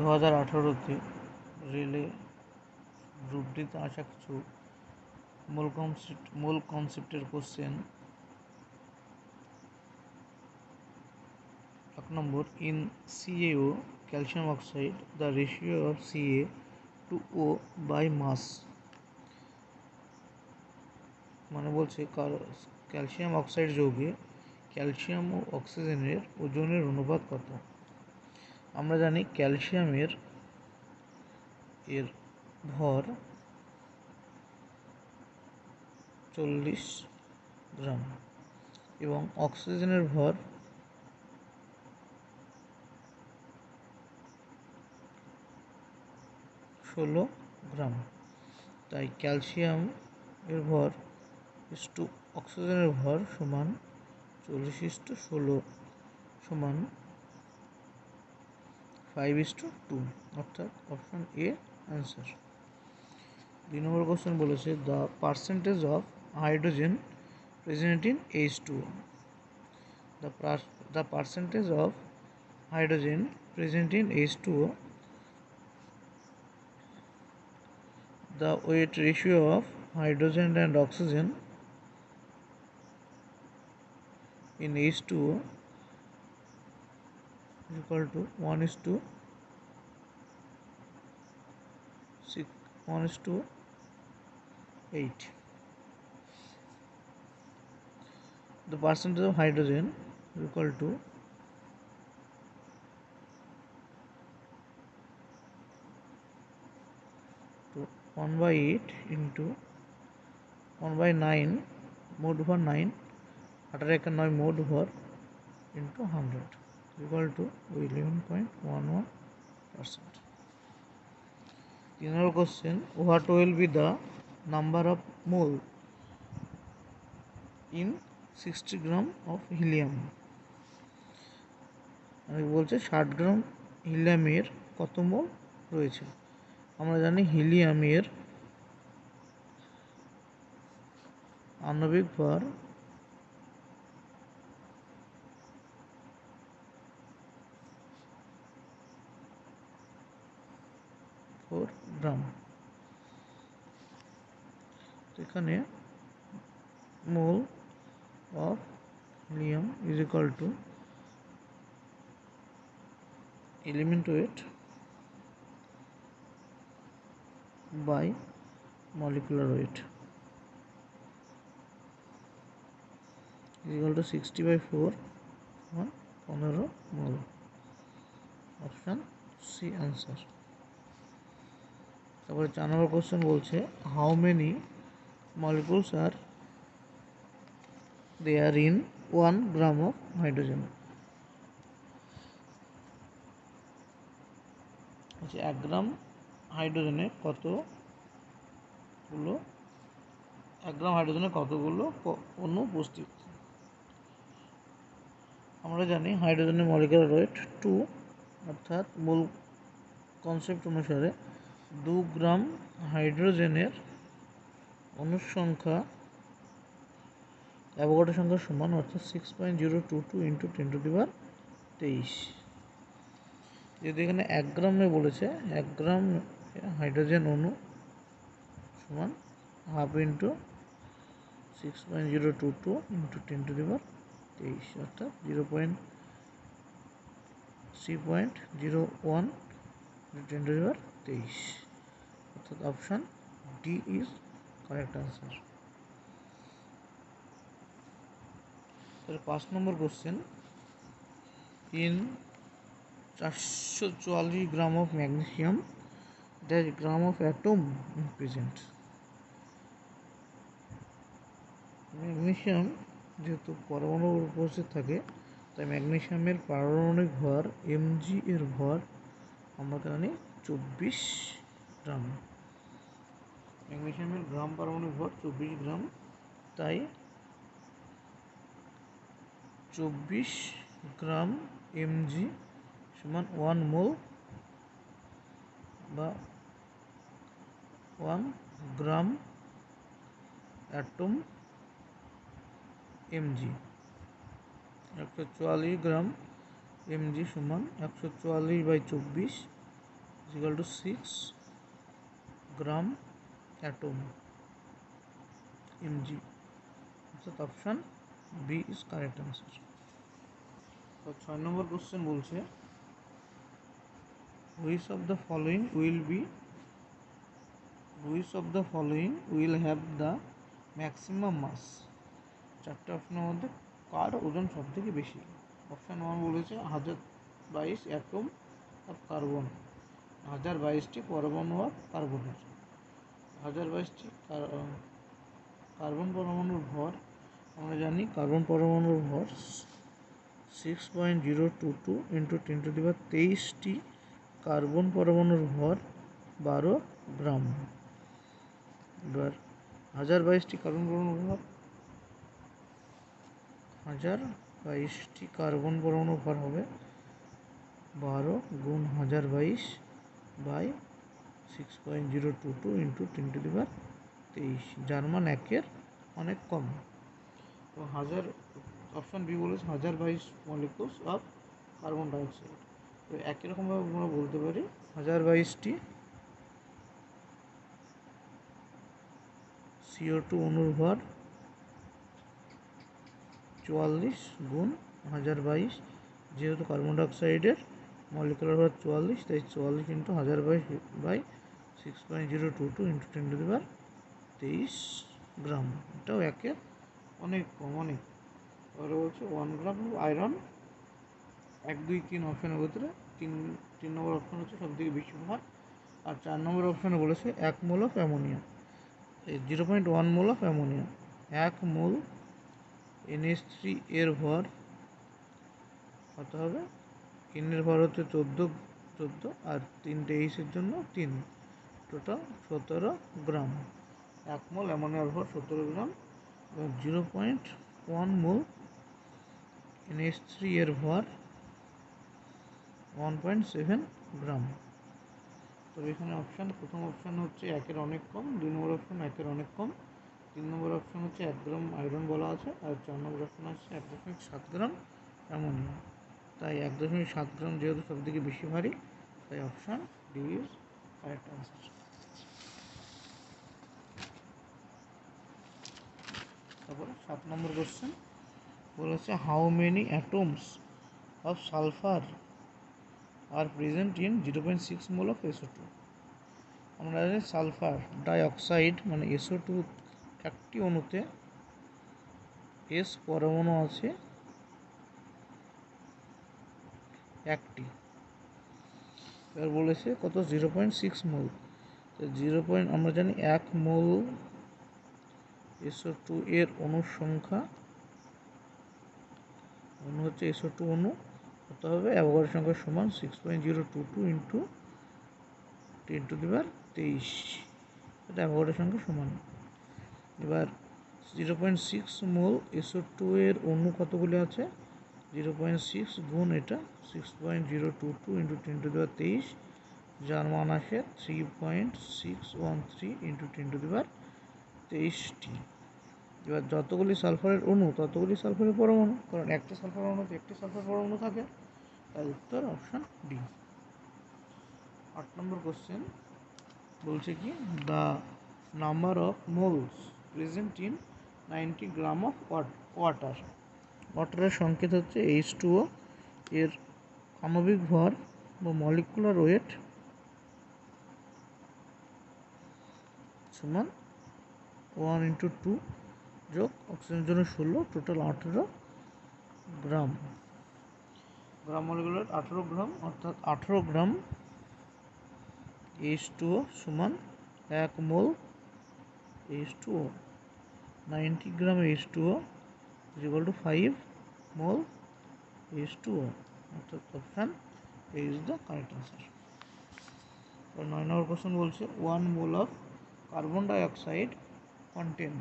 2018-তে রেলে গ্রুপ ডিতে আসা কিছু মূল কনসেপ্টের কোশ্চেন। 1 নম্বর, in CaO calcium oxide the ratio of Ca to O by mass. মানে বলছে ক্যালসিয়াম অক্সাইড যৌগে ক্যালসিয়াম ও অক্সিজেনের ওজনের অনুপাত কত। আমরা জানি ক্যালসিয়ামের ভর 40 গ্রাম এবং অক্সিজেনের ভর 16 গ্রাম। তাই ক্যালসিয়াম এর ভর ইস্টু অক্সিজেনের ভর সমান 40:16 সমান 5:2, অর্থাৎ অপশন এ অ্যান্সার। 2 নম্বর কোশ্চেন বলেছে the percentage of hydrogen present in H2O। The percentage of hydrogen present in H2O, the weight ratio of hydrogen and oxygen in H2O is equal to 1:8. The percentage of hydrogen is equal to 1/8 into 1/9 মোট ভর 9, 18 মোট ভর into 100 equal to 11.11%. 3 number question, what will be the number of mole in 60 gram of helium। বলছে 60 গ্রাম হিলিয়ামের কত মোল রয়েছে। আমরা জানি হিলিয়ামের আণবিক ভর 4 গ্রাম। এখানে mole of helium is equal to element weight by molecular weight is equal to 60/4 15 mole. Option C answer. তারপরে 4 নম্বর কোশ্চেন বলছে how many molecules are there in 1 gram of hydrogen। 1 gram হাইড্রোজেনে কতগুলো অণু উপস্থিত। আমরা জানি হাইড্রোজেনের মলিকুলার ওয়েট 2, অর্থাৎ মূল কনসেপ্ট অনুসারে 2 গ্রাম হাইড্রোজেনের অণুর সংখ্যা অ্যাভোগাড্রো সংখ্যার সমান, অর্থাৎ 6.022 × 1023। যদি এখানে 1 গ্রামে বলেছে 1 গ্রাম হাইড্রোজেন অণু সমান 1/2 × 6.022 × 1023, অর্থাৎ 3.01 × 1023, অর্থাৎ option D is correct answer. 5 number question, in 444 gram of magnesium dash gram of atom present. Magnesium যেহেতু পরমাণু উপস্থিত থাকে, তাই ম্যাগনেসিয়ামের পারমাণবিক ভর mg এর ভর আমরা জানি 24 গ্রাম। ম্যাগনেসিয়ামের গ্রাম পারমাণবিক ভর 24 গ্রাম, তাই 24 গ্রাম mg সমান 1 মোল বা 1 gram atom mg। 144 gram mg সমান 144/24 equal to 6 gram atom mg, অর্থাৎ option B is correct answer. তো 6 নম্বর কোশ্চেন বলছে which of the following will have the maximum mass? চারটে অপশনের মধ্যে কার ওজন সব থেকে বেশি? অপশান 1 বলেছে 1022 অ্যাটম অফ কার্বন, 1022টি পরমাণু অফ কার্বনের। 1022টি কার্বন পরমাণুর ভর, আমরা জানি কার্বন পরমাণুর ভর 6.022 ইন্টু 1023টি কার্বন পরমাণুর ভর 12 গ্রাম। এবার 1022টি কার্বন পরমাণুর ভর, 1022টি কার্বন পরমাণুর ভর হবে 12 গুণ 1022 বাই 6.022 ইন্টু 1023, যার মান 1-এর অনেক কম। তো অপশান বি বলেছে 1022 মলিকুলস অফ কার্বন ডাইঅক্সাইড। তো একই রকমভাবে আমরা বলতে পারি 1022টি CO2 অণুর ভর 44 গুণ 1022, যেহেতু কার্বন ডাইঅক্সাইডের মলিকুলার ভর 44, তাই 44 ইন্টু 1022 বাই 6.022 ইন্টু 1023 গ্রাম, এটাও একের অনেক কম, অনেক। তাহলে বলছে 1 গ্রাম আয়রন, 1, 2, 3 অপশানের ভিতরে 3 নম্বর অপশান হচ্ছে সব থেকে বেশি ভর। আর 4 নম্বর অপশানে বলেছে 1 mole of ammonia, 0.1 mole of ammonia. 1 mole NH3 এর ভর কত হবে? N এর ভর হচ্ছে 14 আর 3টে H-এর জন্য 3, টোটাল 17 গ্রাম। 1 মোল অ্যামোনিয়ার ভর 17 গ্রাম। 0.1 মোল NH3 এর ভর 1.7 গ্রাম। তবে এখানে প্রথম অপশান হচ্ছে 1-এর অনেক কম, 2 নম্বর অপশান 1-এর অনেক কম, 3 নম্বর অপশান হচ্ছে 1 গ্রাম আয়রন বলা আছে, আর 4 নম্বর অপশান হচ্ছে 1.7 গ্রাম অ্যামোনিয়া। তাই 1.7 গ্রাম যেহেতু সব থেকে বেশি ভারী, তাই option D is correct answer. তারপরে 7 নম্বর কোশ্চেন বলেছে how many atoms of sulphur are present in 0.6 mole of SO2। আমরা জানি সালফার ডাইঅক্সাইড মানে SO2 একটি অণুতে S পরমাণু আছে একটি। এবার বলেছে কত? 0.6 মোল। তো আমরা জানি 1 মোল SO2 এর অণুর সংখ্যা, অণু হচ্ছে SO2 অণু, কত হবে? অ্যাভোগাড্রো সংখ্যা সমান 6.022 ইন্টু 1023, এটা অ্যাভোগাড্রো সংখ্যা সমান। এবার 0.6 মোল SO2 এর অণু কতগুলি আছে? 0.6 গুণ এটা 6.022 ইন্টু 1023, যার মান আসে 3.613 ইন্টু 1023টি। এবার যতগুলি সালফারের অণু ততগুলি সালফারের পরমাণু, কারণ একটা সালফার অণুতে একটি সালফার পরমাণু থাকে, তাই উত্তর অপশান ডি। 8 নম্বর কোশ্চেন বলছে কি the number of moles present in 90 gram of water. ওয়াটারের সংকেত হচ্ছে H2O, এর আণবিক ভর বা মলিকুলার ওয়েট সমান 1 ইন্টু 2 যোগ অক্সিজেনের জন্য 16, টোটাল 18 গ্রাম। গ্রাম মলিকুলার 18 গ্রাম, অর্থাৎ 18 গ্রাম H2O সমান 1 মোল H2O। 90 gram H2O is equal to 5 mole H2O, অর্থাৎ option A is the correct answer. 9 number question বলছে 1 mole of carbon dioxide contain.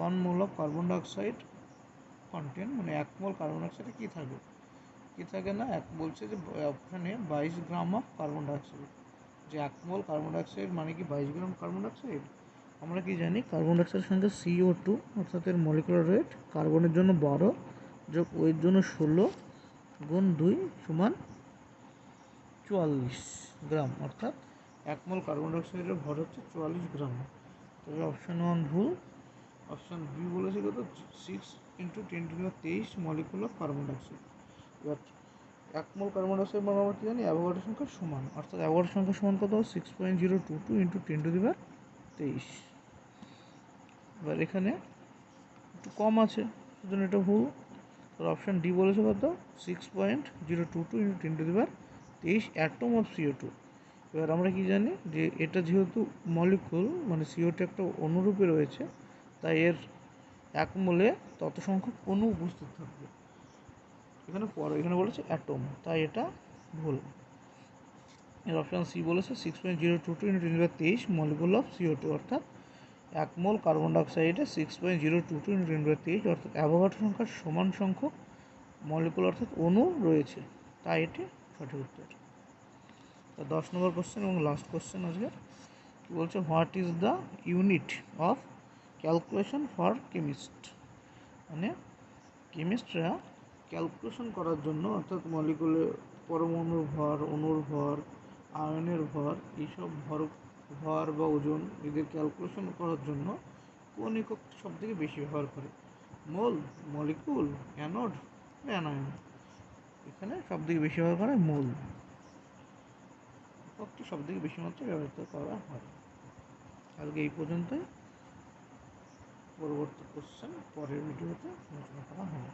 1 mole of carbon dioxide contain মানে 1 মোল carbon ডাইঅক্সাইডে কী থাকে? কী থাকে না, বলছে যে অপশানে 22 গ্রাম অফ কার্বন ডাইঅক্সাইড। যে 1 মোল কার্বন ডাইঅক্সাইড মানে কি 22 গ্রাম কার্বন ডাইঅক্সাইড? আমরা কি জানি কার্বন ডাইঅক্সাইডের সঙ্গে CO2, অর্থাৎ এর মলিকুলার ওয়েট কার্বনের জন্য 12 যোগ ওয়ের জন্য 16 গুণ 2 সমান 44 গ্রাম, অর্থাৎ 1 মোল কার্বন ডাইঅক্সাইডের ভর হচ্ছে 44 গ্রাম। তবে অপশান 1 ভুল। অপশান বি বলেছে কত 6 × 10⁻23 মলিকুল অফ কার্বন ডাইঅক্সাইড। এবার 1 মোল কার্বন ডাইঅক্সাইড মানে আমরা কি জানি অ্যাভোগাড্রো সংখ্যার সমান, অর্থাৎ অ্যাভোগাড্রো সংখ্যা সমান কত 6.022 × 10⁻23। এবার এখানে একটু কম আছে, সেজন্য এটা ভুল। অপশান ডি বলেছে কত 6.022 × 10⁻23 অ্যাটম অফ CO2। এবার আমরা কি জানি যে এটা যেহেতু মলিকুল মানে CO2 একটা অনুরূপে রয়েছে, তাই এর 1 মোলে তত সংখ্যক অণু উপস্থিত থাকবে। এখানে বলেছে অ্যাটম, তাই এটা ভুল। এর অপশান সি বলেছে 6.022 × 10⁻23 মলিকুল অফ CO2, অর্থাৎ 1 মোল কার্বন ডাইঅক্সাইডে 6.022 × 10⁻23 অর্থাৎ অ্যাভোগাড্রো সংখ্যার সমান সংখ্যক মলিকুল অর্থাৎ অণু রয়েছে, তাই এটি সঠিক উত্তর। 10 নম্বর কোশ্চেন এবং লাস্ট কোশ্চেন আজকে কী বলছে, what is the unit of calculation for chemist. মানে কেমিস্টরা ক্যালকুলেশন করার জন্য, অর্থাৎ মলিকুলের পরমাণুর ভর, অণুর ভর, আয়নের ভর, এইসব ভর বা ওজন এদের ক্যালকুলেশন করার জন্য কোন একক সবথেকে বেশি ব্যবহার করে? মোল, মলিকুল, অ্যানোড, অ্যানায়ন? এখানে সবথেকে বেশি ব্যবহার করা হয় মোল। এককটি সবথেকে বেশি মাত্রায় ব্যবহৃত করা হয়। আজকে এই পর্যন্তই। পরবর্তী কোশ্চেন পরের ভিডিওতে আলোচনা করা হবে।